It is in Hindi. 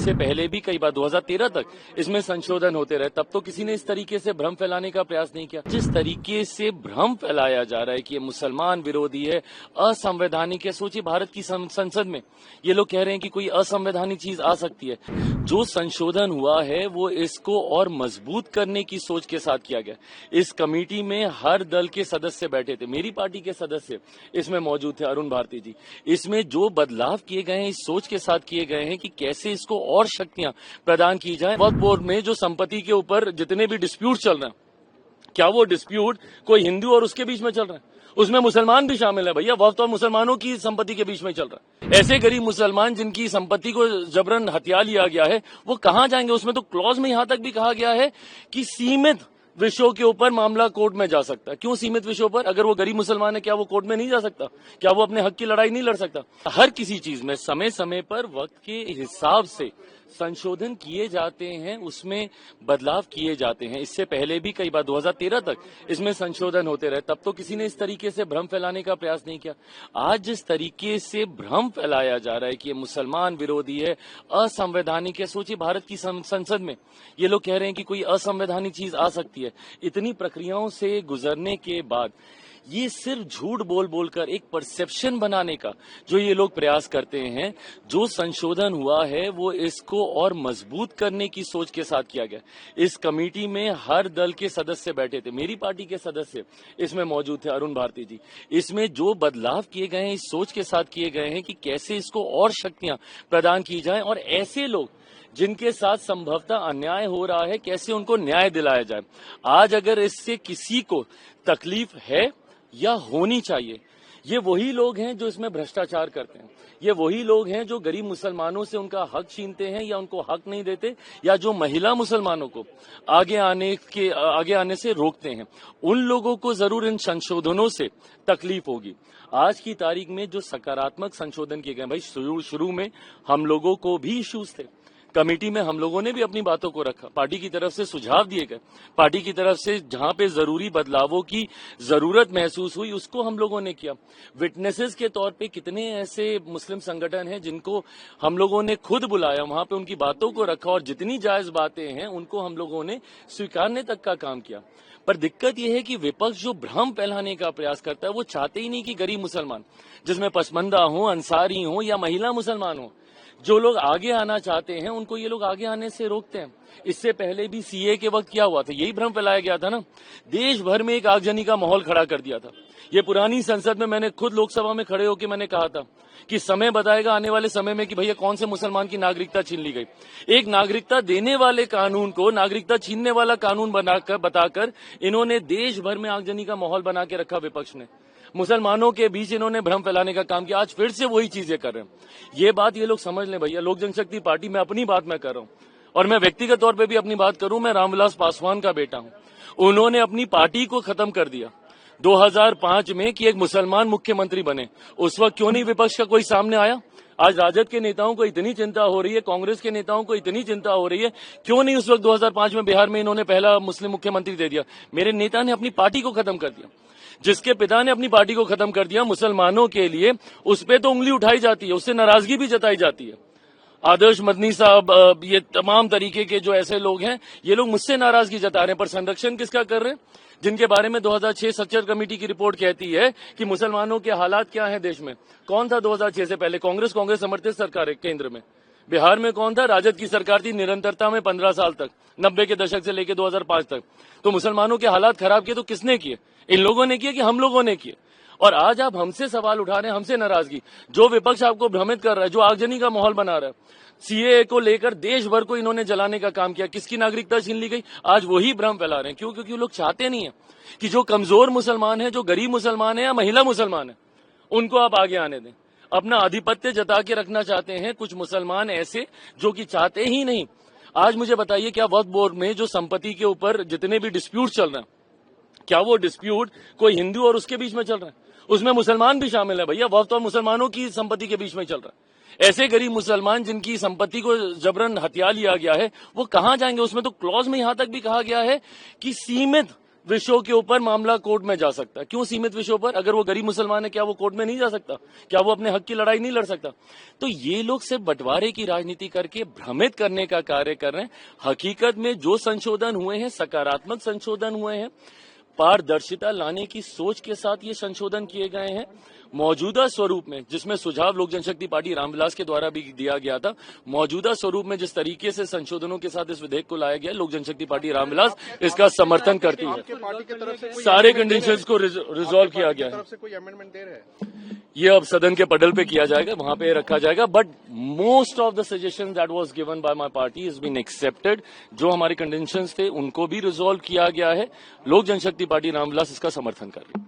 इससे पहले भी कई बार 2013 तक इसमें संशोधन होते रहे, तब तो किसी ने इस तरीके से भ्रम फैलाने का प्रयास नहीं किया। जिस तरीके से भ्रम फैलाया जा रहा है कि ये मुसलमान विरोधी है, असंवैधानिक है। सोचिए भारत की संसद में ये लोग कह रहे हैं कि कोई असंवैधानिक चीज आ सकती है। जो संशोधन हुआ है वो इसको और मजबूत करने की सोच के साथ किया गया। इस कमेटी में हर दल के सदस्य बैठे थे, मेरी पार्टी के सदस्य इसमें मौजूद थे, अरुण भारती जी। इसमें जो बदलाव किए गए हैं इस सोच के साथ किए गए हैं कि कैसे इसको और शक्तियां प्रदान की जाए। वक्फ बोर्ड में जो संपत्ति के ऊपर जितने भी डिस्प्यूट चल रहे हैं, क्या वो डिस्प्यूट कोई हिंदू और उसके बीच में चल रहा है? उसमें मुसलमान भी शामिल है भैया। वक्फ और मुसलमानों की संपत्ति के बीच में चल रहा है। ऐसे गरीब मुसलमान जिनकी संपत्ति को जबरन हथिया लिया गया है, वो कहां जाएंगे? उसमें तो क्लॉज में यहां तक भी कहा गया है कि सीमित विषयों के ऊपर मामला कोर्ट में जा सकता है। क्यों सीमित विषयों पर? अगर वो गरीब मुसलमान है, क्या वो कोर्ट में नहीं जा सकता? क्या वो अपने हक की लड़ाई नहीं लड़ सकता? हर किसी चीज में समय समय पर वक्त के हिसाब से संशोधन किए जाते हैं, उसमें बदलाव किए जाते हैं। इससे पहले भी कई बार 2013 तक इसमें संशोधन होते रहे, तब तो किसी ने इस तरीके से भ्रम फैलाने का प्रयास नहीं किया। आज जिस तरीके से भ्रम फैलाया जा रहा है कि ये मुसलमान विरोधी है, असंवैधानिक है। सोचिए भारत की संसद में ये लोग कह रहे हैं कि कोई असंवैधानिक चीज आ सकती है। इतनी प्रक्रियाओं से गुजरने के बाद ये सिर्फ झूठ बोल बोलकर एक परसेप्शन बनाने का जो ये लोग प्रयास करते हैं। जो संशोधन हुआ है वो इसको और मजबूत करने की सोच के साथ किया गया। इस कमेटी में हर दल के सदस्य बैठे थे, मेरी पार्टी के सदस्य इसमें मौजूद थे, अरुण भारती जी। इसमें जो बदलाव किए गए हैं इस सोच के साथ किए गए हैं कि कैसे इसको और शक्तियां प्रदान की जाए और ऐसे लोग जिनके साथ संभवतः अन्याय हो रहा है, कैसे उनको न्याय दिलाया जाए। आज अगर इससे किसी को तकलीफ है या होनी चाहिए, ये वही लोग हैं जो इसमें भ्रष्टाचार करते हैं। ये वही लोग हैं जो गरीब मुसलमानों से उनका हक छीनते हैं या उनको हक नहीं देते, या जो महिला मुसलमानों को आगे आने से रोकते हैं। उन लोगों को जरूर इन संशोधनों से तकलीफ होगी। आज की तारीख में जो सकारात्मक संशोधन किए गए, भाई शुरू में हम लोगों को भी इश्यूज थे। कमेटी में हम लोगों ने भी अपनी बातों को रखा, पार्टी की तरफ से सुझाव दिए गए, पार्टी की तरफ से जहां पे जरूरी बदलावों की जरूरत महसूस हुई उसको हम लोगों ने किया। विटनेसेस के तौर पे कितने ऐसे मुस्लिम संगठन हैं जिनको हम लोगों ने खुद बुलाया, वहां पे उनकी बातों को रखा और जितनी जायज बातें हैं उनको हम लोगों ने स्वीकारने तक का काम किया। पर दिक्कत यह है कि विपक्ष जो भ्रम फैलाने का प्रयास करता है वो चाहते ही नहीं कि गरीब मुसलमान, जिसमें पसमंदा हो, अंसारी हो या महिला मुसलमान हो, जो लोग आगे आना चाहते हैं उनको ये लोग आगे आने से रोकते हैं। इससे पहले भी सीए के वक्त क्या हुआ था, यही भ्रम फैलाया गया था ना। देश भर में एक आगजनी का माहौल खड़ा कर दिया था। ये पुरानी संसद में मैंने खुद लोकसभा में खड़े होकर मैंने कहा था कि समय बताएगा आने वाले समय में कि भैया कौन से मुसलमान की नागरिकता छीन ली गई। एक नागरिकता देने वाले कानून को नागरिकता छीनने वाला कानून बताकर इन्होंने देश भर में आगजनी का माहौल बना के रखा। विपक्ष ने मुसलमानों के बीच इन्होंने भ्रम फैलाने का काम किया। आज फिर से वही चीजें कर रहे हैं। ये बात ये लोग समझ लें भैया। लोक जनशक्ति पार्टी में अपनी बात मैं कर रहा हूं और मैं व्यक्तिगत तौर पे भी अपनी बात करूं, मैं रामविलास पासवान का बेटा हूं। उन्होंने अपनी पार्टी को खत्म कर दिया 2005 में कि एक मुसलमान मुख्यमंत्री बने। उस वक्त क्यों नहीं विपक्ष का कोई सामने आया? आज राजद के नेताओं को इतनी चिंता हो रही है, कांग्रेस के नेताओं को इतनी चिंता हो रही है, क्यों नहीं उस वक्त 2005 में बिहार में इन्होंने पहला मुस्लिम मुख्यमंत्री दे दिया? मेरे नेता ने अपनी पार्टी को खत्म कर दिया। जिसके पिता ने अपनी पार्टी को खत्म कर दिया, मुसलमानों के लिए उस पे तो उंगली उठाई जाती है, उससे नाराजगी भी जताई जाती है। आदर्श मदनी साहब, ये तमाम तरीके के जो ऐसे लोग हैं, ये लोग मुझसे नाराजगी जता रहे हैं। पर संरक्षण किसका कर रहे हैं? जिनके बारे में 2006 सच्चर कमेटी की रिपोर्ट कहती है कि मुसलमानों के हालात क्या हैं देश में। कौन था 2006 से पहले? कांग्रेस समर्थित सरकार है केंद्र में। बिहार में कौन था? राजद की सरकार थी निरंतरता में 15 साल तक, 90 के दशक से लेकर 2005 तक। तो मुसलमानों के हालात खराब किए तो किसने किए? इन लोगों ने किए कि हम लोगों ने किए? और आज आप हमसे सवाल उठा रहे हैं, हमसे नाराजगी। जो विपक्ष आपको भ्रमित कर रहा है, जो आगजनी का माहौल बना रहा है, सीए को लेकर देश भर को इन्होंने जलाने का काम किया। किसकी नागरिकता छीन ली गई? आज वही भ्रम फैला रहे हैं। क्यों? क्योंकि लोग चाहते नहीं है कि जो कमजोर मुसलमान है, जो गरीब मुसलमान है या महिला मुसलमान है, उनको आप आगे आने दें। अपना आधिपत्य जता के रखना चाहते हैं कुछ मुसलमान ऐसे जो कि चाहते ही नहीं। आज मुझे बताइए, क्या वक्फ बोर्ड में जो संपत्ति के ऊपर जितने भी डिस्प्यूट चल रहे हैं, क्या वो डिस्प्यूट कोई हिंदू और उसके बीच में चल रहा है? उसमें मुसलमान भी शामिल है भैया। वक्फ और मुसलमानों की संपत्ति के बीच में चल रहा है। ऐसे गरीब मुसलमान जिनकी संपत्ति को जबरन हथिया लिया गया है, वो कहां जाएंगे? उसमें तो क्लॉज में यहां तक भी कहा गया है कि सीमित विषयों के ऊपर मामला कोर्ट में जा सकता है। क्यों सीमित विषयों पर? अगर वो गरीब मुसलमान है, क्या वो कोर्ट में नहीं जा सकता? क्या वो अपने हक की लड़ाई नहीं लड़ सकता? तो ये लोग सिर्फ बंटवारे की राजनीति करके भ्रमित करने का कार्य कर रहे हैं। हकीकत में जो संशोधन हुए हैं, सकारात्मक संशोधन हुए हैं, पारदर्शिता लाने की सोच के साथ ये संशोधन किए गए हैं। मौजूदा स्वरूप में, जिसमें सुझाव लोक जनशक्ति पार्टी रामविलास के द्वारा भी दिया गया था, मौजूदा स्वरूप में जिस तरीके से संशोधनों के साथ इस विधेयक को लाया गया, लोक जनशक्ति पार्टी रामविलास इसका समर्थन करती है। सारे कंडीशंस को रिजॉल्व किया गया है। ये अब सदन के पटल पे किया जाएगा, वहां पे रखा जाएगा। But most of the suggestion that was given by my party is been accepted. जो हमारे कंडीशंस थे उनको भी रिजॉल्व किया गया है। लोक जनशक्ति पार्टी रामविलास इसका समर्थन कर रही है।